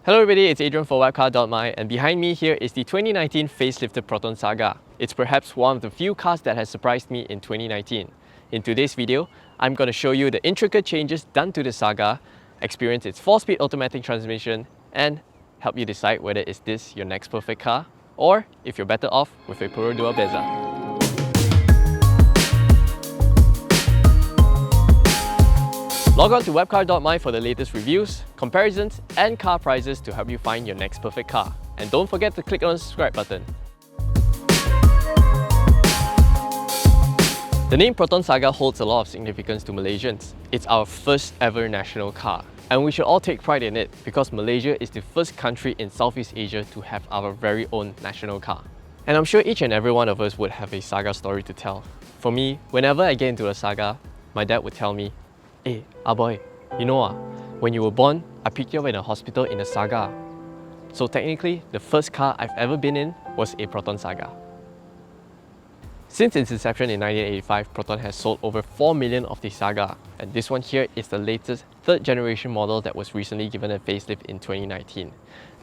Hello everybody, it's Adrian for Wapcar.my, and behind me here is the 2019 facelifted Proton Saga. It's perhaps one of the few cars that has surprised me in 2019. In today's video, I'm going to show you the intricate changes done to the Saga, experience its 4-speed automatic transmission, and help you decide whether is this your next perfect car, or if you're better off with a Puro Dua Beza. Log on to Wapcar.my for the latest reviews, comparisons, and car prices to help you find your next perfect car. And don't forget to click on the subscribe button. The name Proton Saga holds a lot of significance to Malaysians. It's our first ever national car, and we should all take pride in it because Malaysia is the first country in Southeast Asia to have our very own national car. And I'm sure each and every one of us would have a Saga story to tell. For me, whenever I get into a Saga, my dad would tell me, "Hey, boy, you know when you were born, I picked you up in a hospital in a Saga." So technically, the first car I've ever been in was a Proton Saga. Since its inception in 1985, Proton has sold over 4 million of the Saga, and this one here is the latest 3rd generation model that was recently given a facelift in 2019.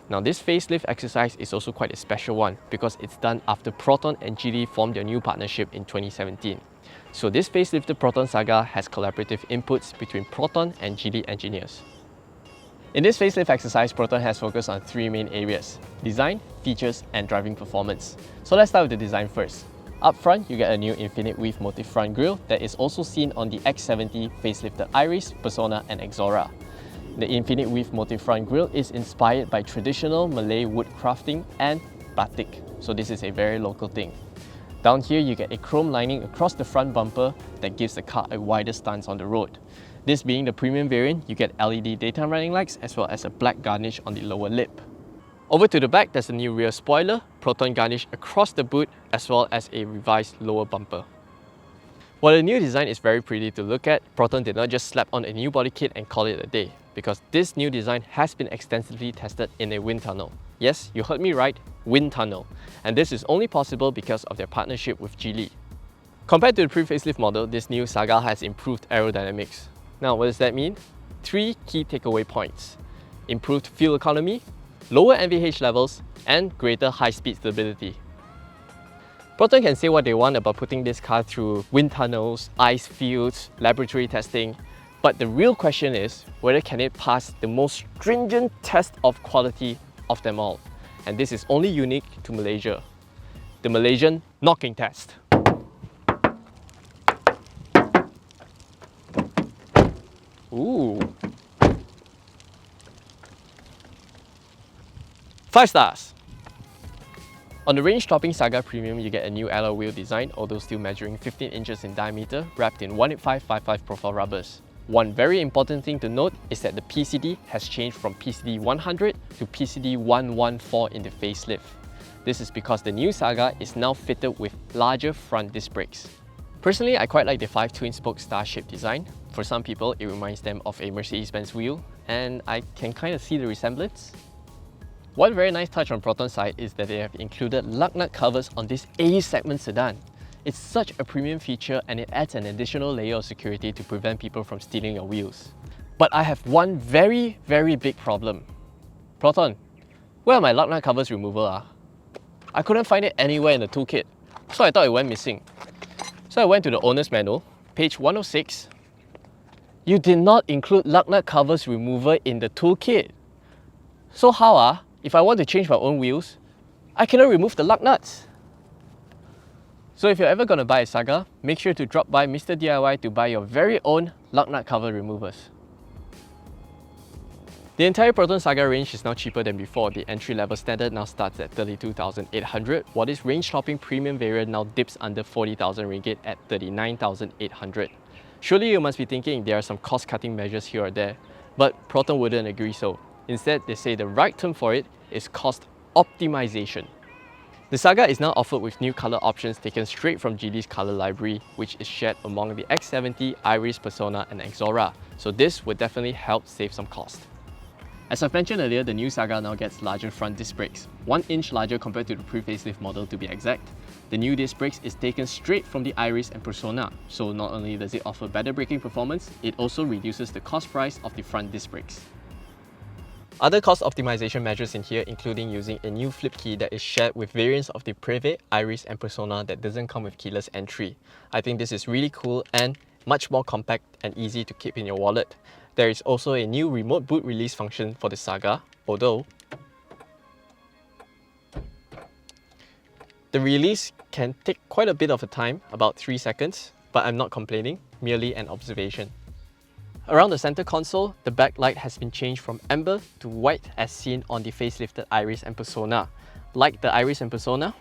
Now this facelift exercise is also quite a special one because it's done after Proton and Geely formed their new partnership in 2017. So this facelifted Proton Saga has collaborative inputs between Proton and Geely engineers. In this facelift exercise, Proton has focused on 3 main areas: design, features, and driving performance. So let's start with the design first. Up front, you get a new infinite weave motif front grille that is also seen on the X70 facelifted Iris, Persona, and Exora. The infinite weave motif front grille is inspired by traditional Malay wood crafting and batik, so this is a very local thing. Down here, you get a chrome lining across the front bumper that gives the car a wider stance on the road. This being the premium variant, you get LED daytime running lights as well as a black garnish on the lower lip. Over to the back, there's a new rear spoiler, Proton garnish across the boot, as well as a revised lower bumper. While the new design is very pretty to look at, Proton did not just slap on a new body kit and call it a day, because this new design has been extensively tested in a wind tunnel. Yes, you heard me right, wind tunnel. And this is only possible because of their partnership with Geely. Compared to the pre-facelift model, this new Saga has improved aerodynamics. Now, what does that mean? 3 key takeaway points: improved fuel economy, lower NVH levels, and greater high-speed stability. Proton can say what they want about putting this car through wind tunnels, ice fields, laboratory testing, but the real question is whether can it pass the most stringent test of quality of them all. And this is only unique to Malaysia. The Malaysian knocking test. Ooh. 5 stars! On the range-topping Saga Premium, you get a new alloy wheel design, although still measuring 15 inches in diameter, wrapped in 185/55 profile rubbers. One very important thing to note is that the PCD has changed from PCD 100 to PCD 114 in the facelift. This is because the new Saga is now fitted with larger front disc brakes. Personally, I quite like the 5 twin-spoke star-shaped design. For some people, it reminds them of a Mercedes-Benz wheel, and I can kind of see the resemblance. One very nice touch on Proton's side is that they have included Lug Nut Covers on this A-segment sedan. It's such a premium feature and it adds an additional layer of security to prevent people from stealing your wheels. But I have one very big problem. Proton, where are my Lug Nut Covers removal? I couldn't find it anywhere in the toolkit, so I thought it went missing. So I went to the owner's manual, page 106. You did not include Lug Nut Covers remover in the toolkit. So how if I want to change my own wheels, I cannot remove the lug nuts? So if you're ever going to buy a Saga, make sure to drop by Mr. DIY to buy your very own lug nut cover removers. The entire Proton Saga range is now cheaper than before. The entry-level standard now starts at 32,800, while this range-topping premium variant now dips under 40,000 ringgit at 39,800. Surely you must be thinking there are some cost-cutting measures here or there, but Proton wouldn't agree so. Instead, they say the right term for it is cost optimization. The Saga is now offered with new color options taken straight from Geely's color library, which is shared among the X70, Iris, Persona, and Exora. So this would definitely help save some cost. As I've mentioned earlier, the new Saga now gets larger front disc brakes, 1 inch larger compared to the pre-facelift model to be exact. The new disc brakes is taken straight from the Iris and Persona, so not only does it offer better braking performance, it also reduces the cost price of the front disc brakes. Other cost optimization measures in here including using a new flip key that is shared with variants of the Preve, Iris and Persona that doesn't come with keyless entry. I think this is really cool and much more compact and easy to keep in your wallet. There is also a new remote boot release function for the Saga, although the release can take quite a bit of a time, about 3 seconds, but I'm not complaining, merely an observation. Around the center console, the backlight has been changed from amber to white as seen on the facelifted Iris and Persona. Like the Iris and Persona,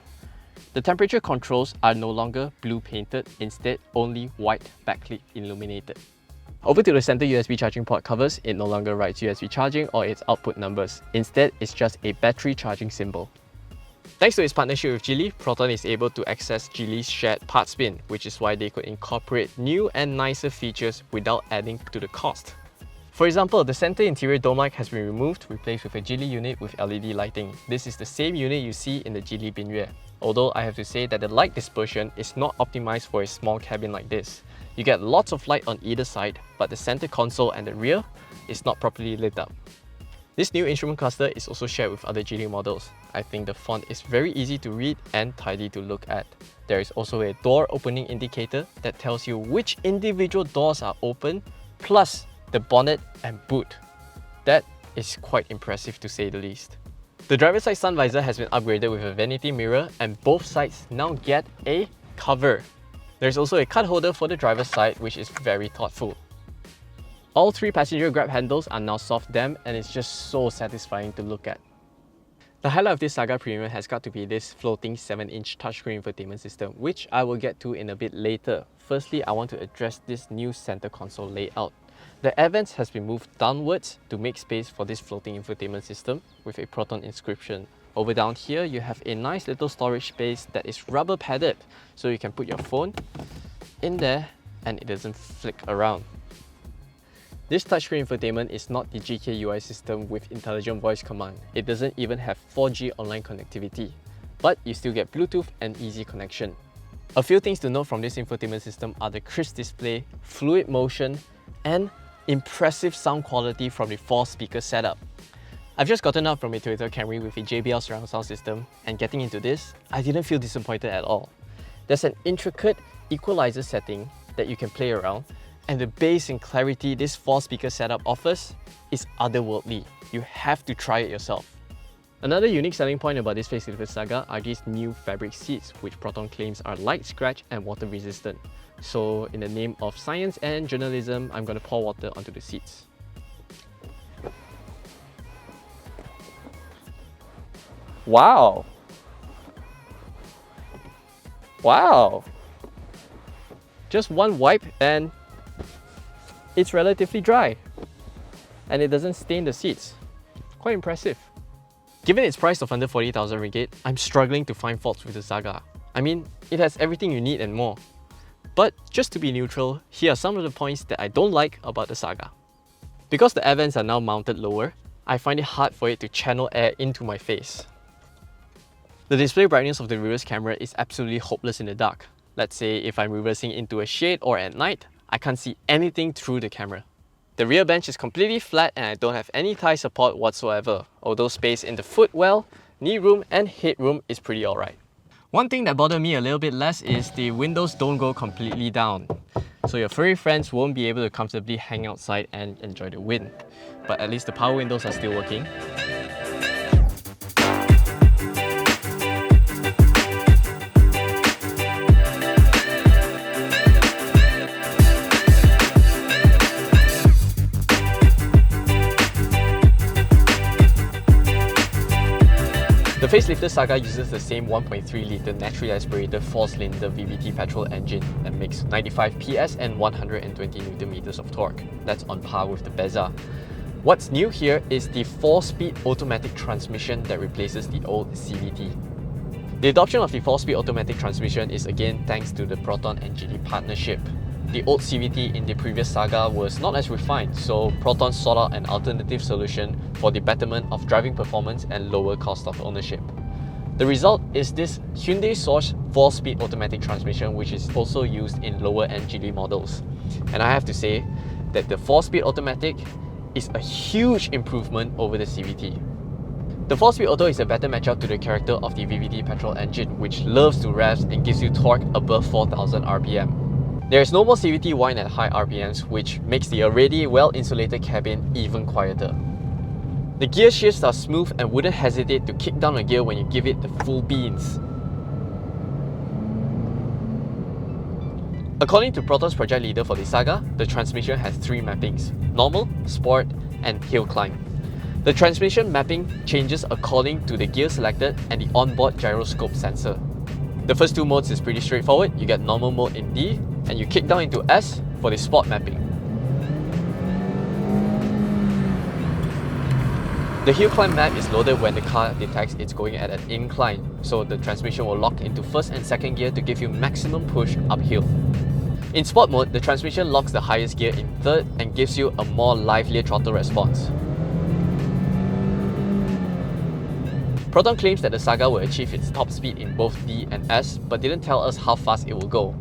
the temperature controls are no longer blue painted, instead only white backlit illuminated. Over to the center USB charging port covers, it no longer writes USB charging or its output numbers. Instead, it's just a battery charging symbol. Thanks to its partnership with Geely, Proton is able to access Geely's shared parts bin, which is why they could incorporate new and nicer features without adding to the cost. For example, the center interior dome mic has been removed, replaced with a Geely unit with LED lighting. This is the same unit you see in the Geely Binyue. Although I have to say that the light dispersion is not optimized for a small cabin like this. You get lots of light on either side, but the center console and the rear is not properly lit up. This new instrument cluster is also shared with other Geely models. I think the font is very easy to read and tidy to look at. There is also a door opening indicator that tells you which individual doors are open, plus the bonnet and boot. That is quite impressive to say the least. The driver's side sun visor has been upgraded with a vanity mirror and both sides now get a cover. There's also a card holder for the driver's side, which is very thoughtful. All 3 passenger grab handles are now soft damp and it's just so satisfying to look at. The highlight of this Saga Premium has got to be this floating 7-inch touchscreen infotainment system, which I will get to in a bit later. Firstly, I want to address this new center console layout. The air vents has been moved downwards to make space for this floating infotainment system with a Proton inscription. Over down here, you have a nice little storage space that is rubber padded, so you can put your phone in there and it doesn't flick around. This touchscreen infotainment is not the GK UI system with intelligent voice command. It doesn't even have 4G online connectivity, but you still get Bluetooth and easy connection. A few things to note from this infotainment system are the crisp display, fluid motion, and impressive sound quality from the 4-speaker setup. I've just gotten out from a Toyota Camry with a JBL surround sound system, and getting into this, I didn't feel disappointed at all. There's an intricate equalizer setting that you can play around, and the bass and clarity this 4-speaker setup offers is otherworldly. You have to try it yourself. Another unique selling point about this facelifted Saga are these new fabric seats, which Proton claims are light, scratch and water resistant. So in the name of science and journalism, I'm going to pour water onto the seats. Wow! Wow! Just one wipe and it's relatively dry. And it doesn't stain the seats. Quite impressive. Given its price of under 40,000 ringgit, I'm struggling to find faults with the Saga. I mean, it has everything you need and more. But just to be neutral, here are some of the points that I don't like about the Saga. Because the air vents are now mounted lower, I find it hard for it to channel air into my face. The display brightness of the reverse camera is absolutely hopeless in the dark. Let's say if I'm reversing into a shade or at night, I can't see anything through the camera. The rear bench is completely flat and I don't have any thigh support whatsoever, although space in the footwell, knee room and headroom is pretty alright. One thing that bothered me a little bit less is the windows don't go completely down, so your furry friends won't be able to comfortably hang outside and enjoy the wind. But at least the power windows are still working. The facelifted Saga uses the same 1.3-litre naturally aspirated 4-cylinder VVT petrol engine that makes 95 PS and 120 Nm of torque. That's on par with the Bezza. What's new here is the 4-speed automatic transmission that replaces the old CVT. The adoption of the 4-speed automatic transmission is again thanks to the Proton and Geely partnership. The old CVT in the previous Saga was not as refined, so Proton sought out an alternative solution for the betterment of driving performance and lower cost of ownership. The result is this Hyundai sourced 4-speed automatic transmission, which is also used in lower-end Geely models. And I have to say that the 4-speed automatic is a huge improvement over the CVT. The 4-speed auto is a better matchup to the character of the VVT petrol engine, which loves to rev and gives you torque above 4000 RPM. There is no more CVT whine at high RPMs, which makes the already well-insulated cabin even quieter. The gear shifts are smooth and wouldn't hesitate to kick down a gear when you give it the full beans. According to Proton's project leader for the Saga, the transmission has 3 mappings: normal, sport, and hill climb. The transmission mapping changes according to the gear selected and the onboard gyroscope sensor. The first 2 modes is pretty straightforward. You get normal mode in D, and you kick down into S for the sport mapping. The hill climb map is loaded when the car detects it's going at an incline, so the transmission will lock into first and second gear to give you maximum push uphill. In sport mode, the transmission locks the highest gear in third and gives you a more livelier throttle response. Proton claims that the Saga will achieve its top speed in both D and S, but didn't tell us how fast it will go.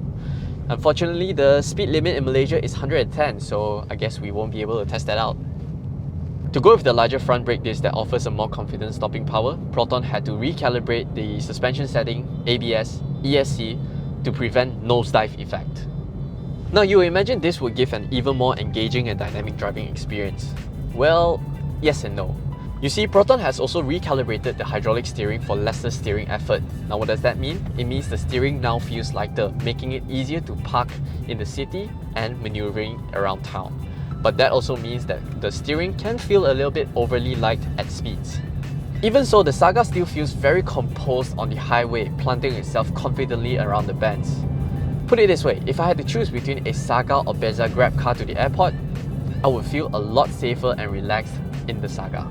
Unfortunately, the speed limit in Malaysia is 110, so I guess we won't be able to test that out. To go with the larger front brake disc that offers a more confident stopping power, Proton had to recalibrate the suspension setting, ABS, ESC to prevent nosedive effect. Now you imagine this would give an even more engaging and dynamic driving experience. Well, yes and no. You see, Proton has also recalibrated the hydraulic steering for lesser steering effort. Now what does that mean? It means the steering now feels lighter, making it easier to park in the city and maneuvering around town. But that also means that the steering can feel a little bit overly light at speeds. Even so, the Saga still feels very composed on the highway, planting itself confidently around the bends. Put it this way, if I had to choose between a Saga or Bezza Grab car to the airport, I would feel a lot safer and relaxed in the Saga.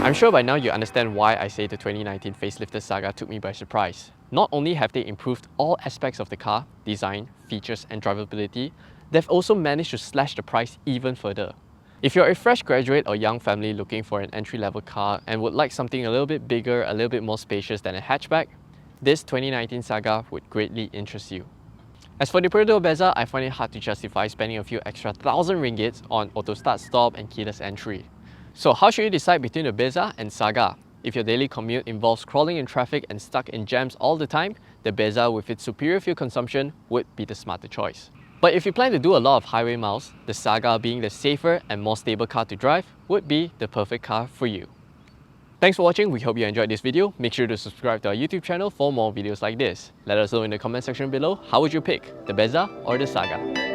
I'm sure by now you understand why I say the 2019 facelifted Saga took me by surprise. Not only have they improved all aspects of the car, design, features and drivability, they've also managed to slash the price even further. If you're a fresh graduate or young family looking for an entry-level car and would like something a little bit bigger, a little bit more spacious than a hatchback, this 2019 Saga would greatly interest you. As for the Proton Bezza, I find it hard to justify spending a few extra thousand ringgits on auto start stop and keyless entry. So how should you decide between the Bezza and Saga? If your daily commute involves crawling in traffic and stuck in jams all the time, the Bezza with its superior fuel consumption would be the smarter choice. But if you plan to do a lot of highway miles, the Saga, being the safer and more stable car to drive, would be the perfect car for you. Thanks for watching, we hope you enjoyed this video. Make sure to subscribe to our YouTube channel for more videos like this. Let us know in the comment section below, how would you pick, the Bezza or the Saga?